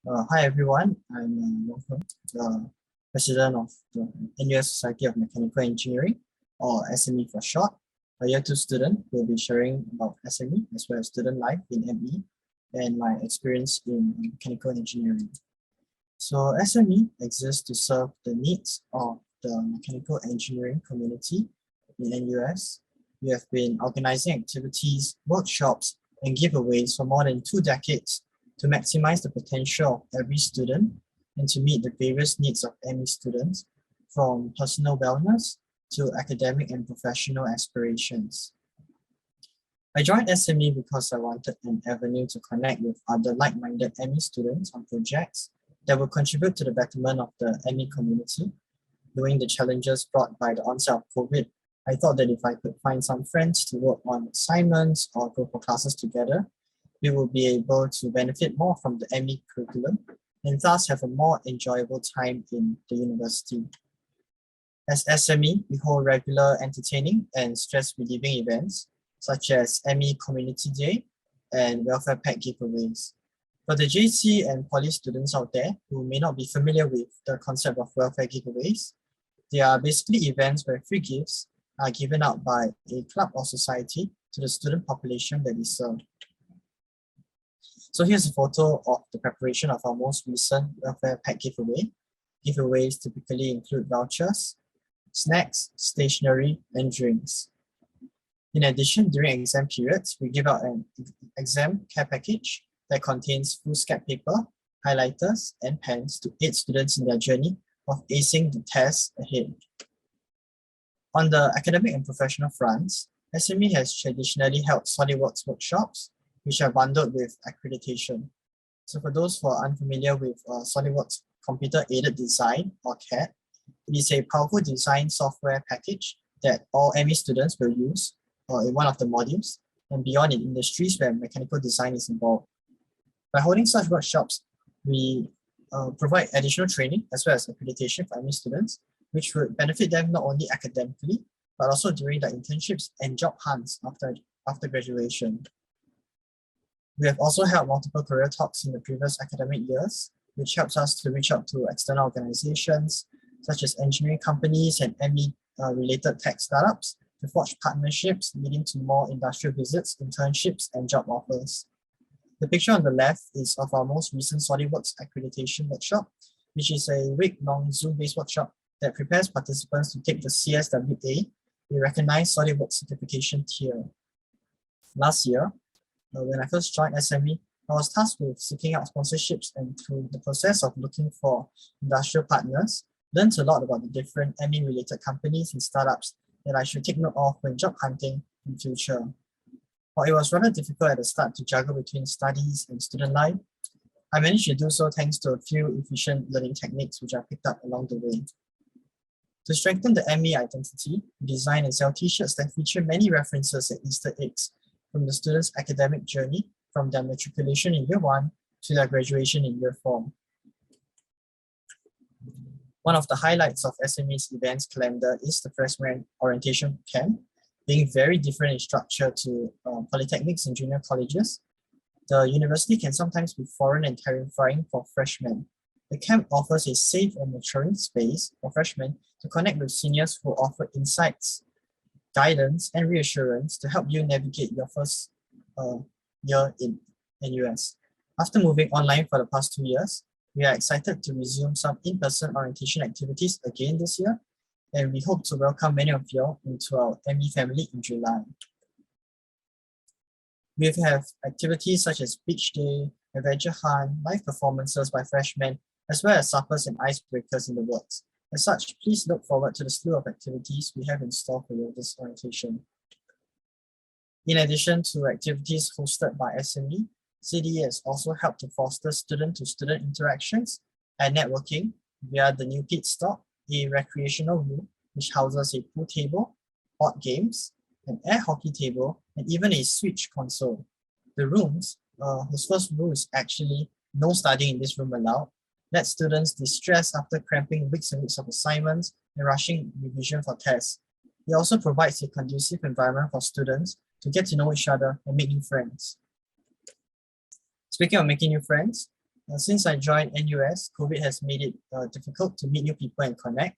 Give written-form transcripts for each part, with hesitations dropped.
Hi everyone, I'm Yong, the president of the NUS Society of Mechanical Engineering, or SME for short. A year 2 student will be sharing about SME as well as student life in ME and my experience in mechanical engineering. So SME exists to serve the needs of the mechanical engineering community in NUS. We have been organizing activities, workshops, and giveaways for more than 2 decades to maximize the potential of every student and to meet the various needs of ME students, from personal wellness to academic and professional aspirations. I joined SME because I wanted an avenue to connect with other like-minded ME students on projects that will contribute to the betterment of the ME community. Knowing the challenges brought by the onset of COVID, I thought that if I could find some friends to work on assignments or go for classes together, we will be able to benefit more from the ME curriculum and thus have a more enjoyable time in the university. As SME, we hold regular entertaining and stress-relieving events such as ME Community Day and welfare pack giveaways. For the JC and Poly students out there who may not be familiar with the concept of welfare giveaways, they are basically events where free gifts are given out by a club or society to the student population that is served. So here's a photo of the preparation of our most recent welfare pack giveaway. Giveaways typically include vouchers, snacks, stationery, and drinks. In addition, during exam periods, we give out an exam care package that contains foolscap paper, highlighters, and pens to aid students in their journey of acing the tests ahead. On the academic and professional fronts, SME has traditionally held SolidWorks workshops, which are bundled with accreditation. So for those who are unfamiliar with SolidWorks Computer-Aided Design, or CAD, it is a powerful design software package that all ME students will use in one of the modules and beyond in industries where mechanical design is involved. By holding such workshops, we provide additional training as well as accreditation for ME students, which would benefit them not only academically, but also during their internships and job hunts after graduation. We have also held multiple career talks in the previous academic years, which helps us to reach out to external organizations, such as engineering companies and ME-related tech startups, to forge partnerships leading to more industrial visits, internships, and job offers. The picture on the left is of our most recent SolidWorks accreditation workshop, which is a week-long Zoom-based workshop that prepares participants to take the CSWA, the recognized SolidWorks certification tier. Last year, when I first joined SME, I was tasked with seeking out sponsorships, and through the process of looking for industrial partners, learned a lot about the different ME-related companies and startups that I should take note of when job hunting in future. While it was rather difficult at the start to juggle between studies and student life, I managed to do so thanks to a few efficient learning techniques which I picked up along the way. To strengthen the ME identity, we design and sell t-shirts that feature many references and Easter eggs from the students' academic journey, from their matriculation in year 1 to their graduation in year 4. One of the highlights of SME's events calendar is the freshman orientation camp. Being very different in structure to polytechnics and junior colleges, the university can sometimes be foreign and terrifying for freshmen. The camp offers a safe and maturing space for freshmen to connect with seniors who offer insights, guidance, and reassurance to help you navigate your first year in NUS. After moving online for the past 2 years, we are excited to resume some in-person orientation activities again this year, and we hope to welcome many of you into our ME family in July. We have activities such as beach day, adventure hunt, live performances by freshmen, as well as suppers and icebreakers in the works. As such, please look forward to the slew of activities we have in store for you this orientation. In addition to activities hosted by SME, CDE has also helped to foster student-to-student interactions and networking via the new pit stop, a recreational room which houses a pool table, board games, an air hockey table, and even a Switch console. The rooms, whose first rule is actually no studying in this room allowed, let students distress after cramping weeks and weeks of assignments and rushing revision for tests. It also provides a conducive environment for students to get to know each other and make new friends. Speaking of making new friends, Since I joined NUS, COVID has made it difficult to meet new people and connect.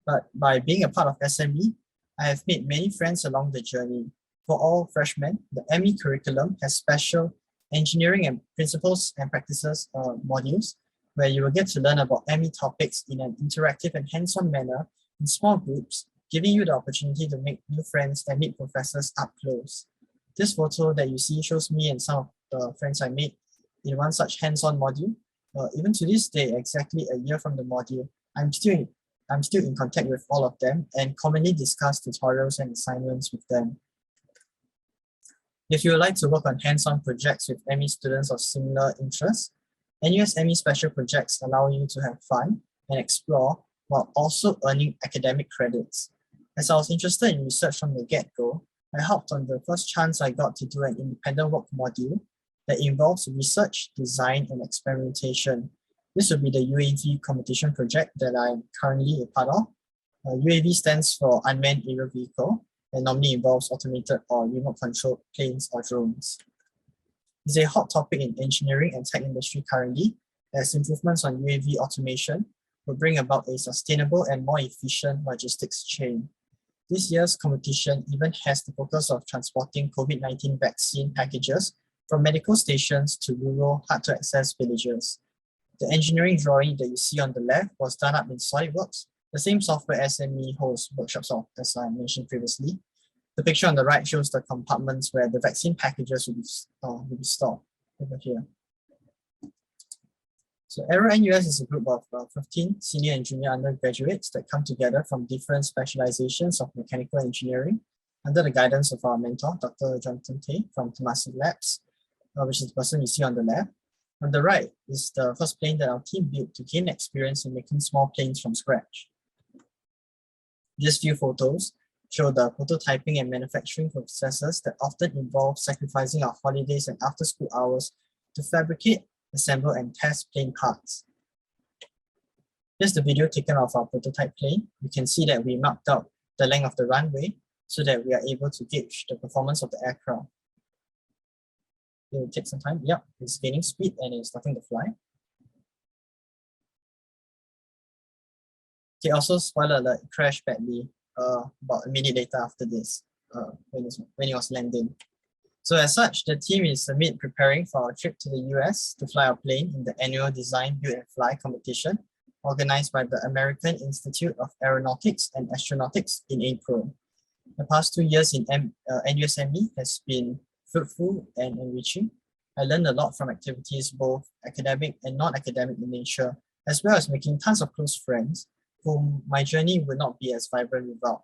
But by being a part of SME, I have made many friends along the journey. For all freshmen, the ME curriculum has special engineering and principles and practices modules where you will get to learn about ME topics in an interactive and hands-on manner in small groups, giving you the opportunity to make new friends and meet professors up close. This photo that you see shows me and some of the friends I made in one such hands-on module. Even to this day, exactly a year from the module, I'm still in contact with all of them and commonly discuss tutorials and assignments with them. If you would like to work on hands-on projects with ME students of similar interests, NUS ME special projects allow you to have fun and explore while also earning academic credits. As I was interested in research from the get-go, I hopped on the first chance I got to do an independent work module that involves research, design, and experimentation. This will be the UAV competition project that I'm currently a part of. UAV stands for Unmanned Aerial Vehicle and normally involves automated or remote controlled planes or drones. It's a hot topic in engineering and tech industry currently, as improvements on UAV automation will bring about a sustainable and more efficient logistics chain. This year's competition even has the focus of transporting COVID-19 vaccine packages from medical stations to rural, hard-to-access villages. The engineering drawing that you see on the left was done up in SolidWorks, the same software SME hosts workshops of, as I mentioned previously. The picture on the right shows the compartments where the vaccine packages will be stored over here. So Aero NUS is a group of 15 senior and junior undergraduates that come together from different specializations of mechanical engineering under the guidance of our mentor, Dr. Jonathan Tay from Temasek Labs, which is the person you see on the left. On the right is the first plane that our team built to gain experience in making small planes from scratch. These few photos show the prototyping and manufacturing processes that often involve sacrificing our holidays and after-school hours to fabricate, assemble, and test plane parts. Here's the video taken of our prototype plane. You can see that we mapped out the length of the runway so that we are able to gauge the performance of the aircraft. It will take some time. Yep, it's gaining speed and it's starting to fly. Okay, also spoiler alert, it crashed badly about a minute later after this, when it was landing. So as such, the team is amid preparing for our trip to the US to fly our plane in the annual Design, Build and Fly competition organized by the American Institute of Aeronautics and Astronautics in April. The past 2 years in NUSME has been fruitful and enriching. I learned a lot from activities both academic and non-academic in nature, as well as making tons of close friends whom my journey would not be as vibrant without.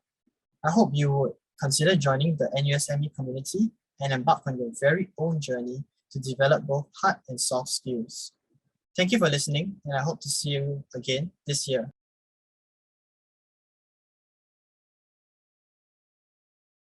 I hope you would consider joining the NUSME community and embark on your very own journey to develop both hard and soft skills. Thank you for listening, and I hope to see you again this year.